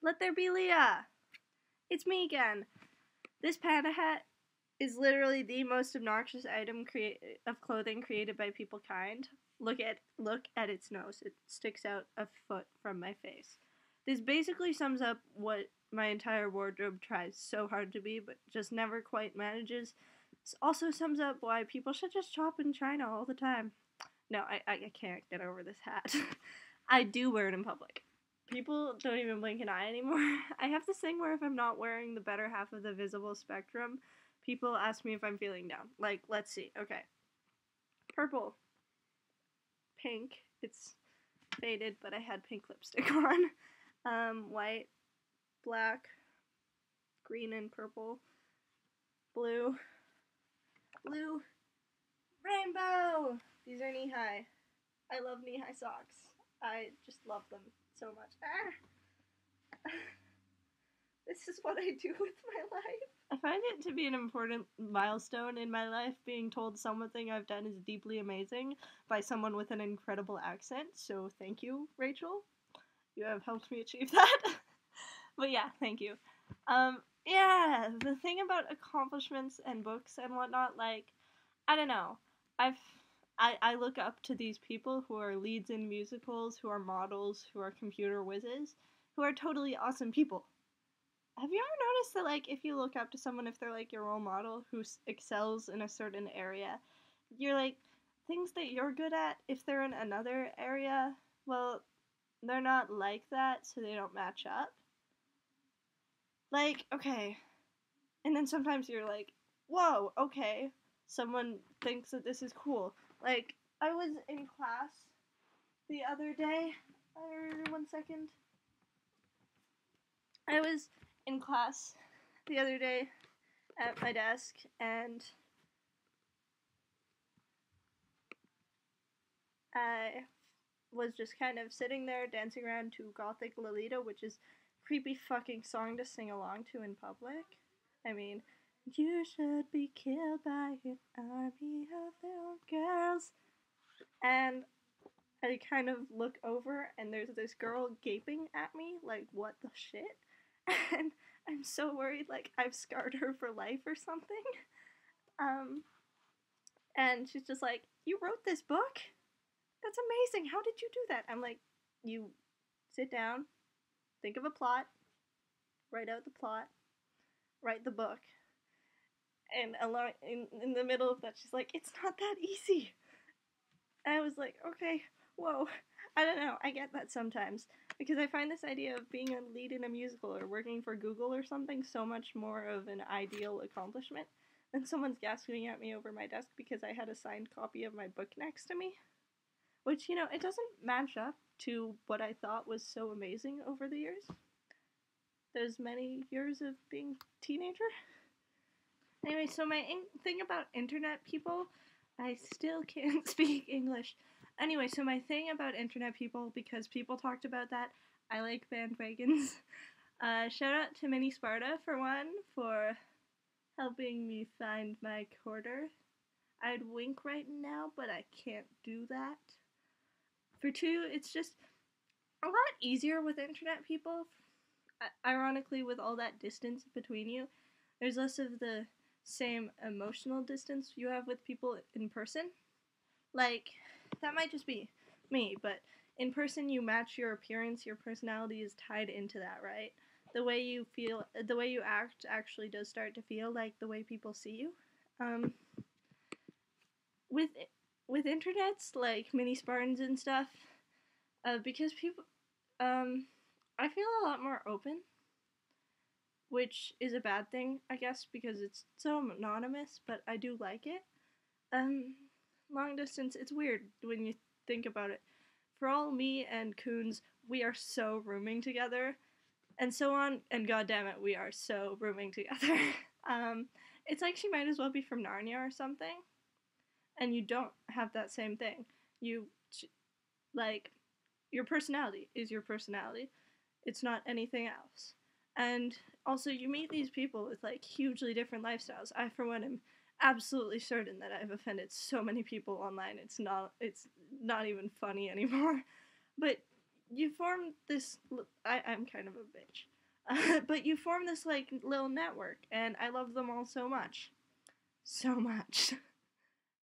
Let there be Leah! It's me again. This panda hat is literally the most obnoxious item of clothing created by peoplekind. Look at its nose. It sticks out a foot from my face. This basically sums up what my entire wardrobe tries so hard to be, but just never quite manages. This also sums up why people should just shop in China all the time. No, I can't get over this hat. I do wear it in public. People don't even blink an eye anymore. I have this thing where if I'm not wearing the better half of the visible spectrum, people ask me if I'm feeling down. Like, let's see. Okay. Purple. Pink. It's faded, but I had pink lipstick on. White. Black. Green and purple. Blue. Blue. Rainbow! These are knee-high. I love knee-high socks. I just love them so much. This is what I do with my life. I find it to be an important milestone in my life, being told something I've done is deeply amazing by someone with an incredible accent, so thank you, Rachael. You have helped me achieve that. But yeah, thank you. Yeah, the thing about accomplishments and books and whatnot, like, I don't know, I look up to these people who are leads in musicals, who are models, who are computer whizzes, who are totally awesome people. Have you ever noticed that, like, if you look up to someone, if they're, like, your role model who excels in a certain area, you're, like, things that you're good at, if they're in another area, well, they're not like that, so they don't match up. Like, okay. And then sometimes you're like, whoa, okay. Someone thinks that this is cool. Like, I was in class the other day. One second. I was in class the other day at my desk, and I was just kind of sitting there dancing around to Gothic Lolita, which is a creepy fucking song to sing along to in public. I mean, you should be killed by an army of little girls. And I kind of look over, and there's this girl gaping at me, like, what the shit? And I'm so worried, like, I've scarred her for life or something. And she's just like, you wrote this book? That's amazing. How did you do that? I'm like, you sit down, think of a plot, write out the plot, write the book. And in the middle of that, she's like, it's not that easy. And I was like, okay, whoa. I don't know, I get that sometimes. Because I find this idea of being a lead in a musical or working for Google or something so much more of an ideal accomplishment than someone's gasping at me over my desk because I had a signed copy of my book next to me. Which, you know, it doesn't match up to what I thought was so amazing over the years. Those many years of being a teenager. Anyway, so my thing about internet people, I still can't speak English. Anyway, so my thing about internet people, because people talked about that, I like bandwagons. Shout out to Mini Sparta, for one, for helping me find my quarter. I'd wink right now, but I can't do that. For two, it's just a lot easier with internet people. Ironically, with all that distance between you, there's less of the same emotional distance you have with people in person. Like, that might just be me, but in person you match your appearance, your personality is tied into that, right? The way you feel, the way you act actually does start to feel like the way people see you. With internets, like mini Spartans and stuff, because people, I feel a lot more open, which is a bad thing, I guess, because it's so anonymous, but I do like it. Long distance, it's weird when you think about it. For all me and Coons, we are so rooming together, and so on, and goddammit, we are so rooming together. It's like she might as well be from Narnia or something, and you don't have that same thing. Like, your personality is your personality. It's not anything else. And also, you meet these people with, like, hugely different lifestyles. I, for one, am absolutely certain that I've offended so many people online. It's not even funny anymore. But you form this. I'm kind of a bitch. But you form this like little network, and I love them all so much. So much.